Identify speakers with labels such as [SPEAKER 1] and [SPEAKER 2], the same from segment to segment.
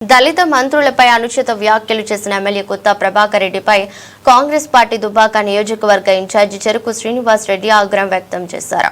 [SPEAKER 1] దళిత మంత్రులపై అనుచిత వ్యాఖ్యలు చేసిన ఎమ్మెల్యే కొత్త ప్రభాకర్ రెడ్డిపై కాంగ్రెస్ పార్టీ దుబ్బాక నియోజకవర్గ ఇన్ఛార్జి చెరుకు శ్రీనివాస్ రెడ్డి ఆగ్రహం వ్యక్తం చేశారు.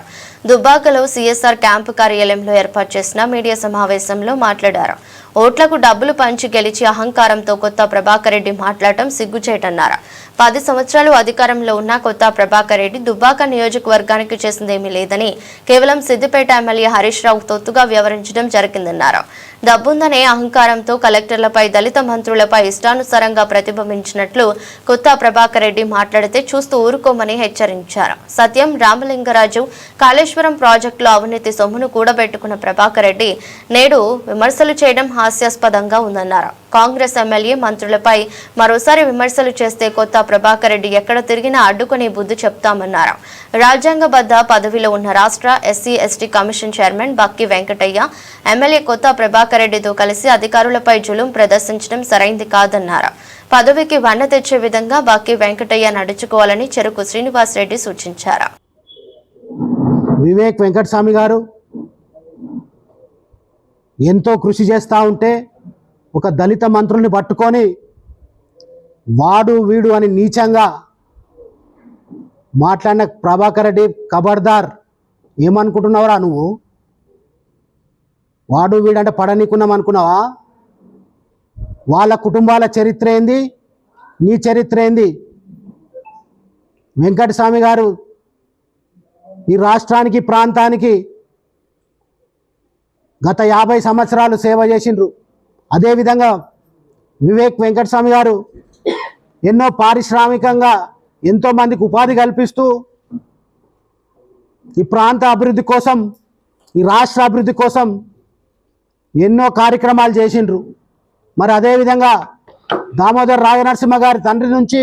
[SPEAKER 1] దుబ్బాకలో సీఎస్ఆర్ క్యాంపు కార్యాలయంలో ఏర్పాటు చేసిన మీడియా సమావేశంలో మాట్లాడారు. ఓట్లకు డబ్బులు పంచి గెలిచి అహంకారంతో కొత్త ప్రభాకర్ రెడ్డి మాట్లాడటం సిగ్గుచేటన్నారు. 10 సంవత్సరాలు అధికారంలో ఉన్న కొత్త ప్రభాకర్ రెడ్డి దుబ్బాక నియోజకవర్గానికి చేసిందేమీ లేదని, కేవలం సిద్దిపేట ఎమ్మెల్యే హరీష్ రావు తొత్తుగా వ్యవహరించడం జరిగిందన్నారు. డబ్బుందనే అహంకారంతో కలెక్టర్లపై, దళిత మంత్రులపై ఇష్టానుసారంగా ప్రతిబింబించినట్లు కొత్త ప్రభాకర్ రెడ్డి మాట్లాడితే చూస్తూ ఊరుకోమని హెచ్చరించారు. సత్యం రామలింగరాజు కాళేశ్వరం ప్రాజెక్టులో అవినీతి సొమ్మును కూడబెట్టుకున్న ప్రభాకర్ రెడ్డి నేడు విమర్శలు చేయడం హాస్యాస్పదంగా ఉందన్నారు. కాంగ్రెస్ ఎమ్మెల్యే మంత్రులపై మరోసారి విమర్శలు చేస్తే కొత్త ప్రభాకర్ రెడ్డి ఎక్కడ తిరిగినా అడ్డుకుని బుద్ధి చెప్తామన్నారు. రాజ్యాంగబద్ధ పదవిలో ఉన్న రాష్ట్ర ఎస్సీ ఎస్టీ కమిషన్ చైర్మన్ బక్కి వెంకటయ్య ఎమ్మెల్యే కొత్త ప్రభాకర్ రెడ్డితో కలిసి అధికారులపై జులుం ప్రదర్శించడం సరైంది కాదన్నారు. పదవికి వన్న తెచ్చే విధంగా బక్కి వెంకటయ్య నడుచుకోవాలని చెరుకు శ్రీనివాస్ రెడ్డి సూచించారు.
[SPEAKER 2] వివేక్ వెంకటస్వామి గారు ఎంతో కృషి చేస్తూ ఉంటే ఒక దళిత మంత్రుల్ని పట్టుకొని వాడు వీడు అని నీచంగా మాట్లాడిన ప్రభాకర్ రెడ్డి ఖబర్దార్. ఏమనుకుంటున్నావురా నువ్వు? వాడు వీడు అంటే పడనీకున్నాం అనుకున్నావా? వాళ్ళ కుటుంబాల చరిత్ర ఏంది, నీ చరిత్ర ఏంది? వెంకటస్వామి గారు ఈ రాష్ట్రానికి, ప్రాంతానికి గత 50 సంవత్సరాలు సేవ చేసిండ్రు. అదేవిధంగా వివేక్ వెంకటస్వామి గారు ఎన్నో పారిశ్రామికంగా ఎంతోమందికి ఉపాధి కల్పిస్తూ ఈ ప్రాంత అభివృద్ధి కోసం, ఈ రాష్ట్ర అభివృద్ధి కోసం ఎన్నో కార్యక్రమాలు చేసిండ్రు. మరి అదేవిధంగా దామోదర్ రాజనరసింహ గారి తండ్రి నుంచి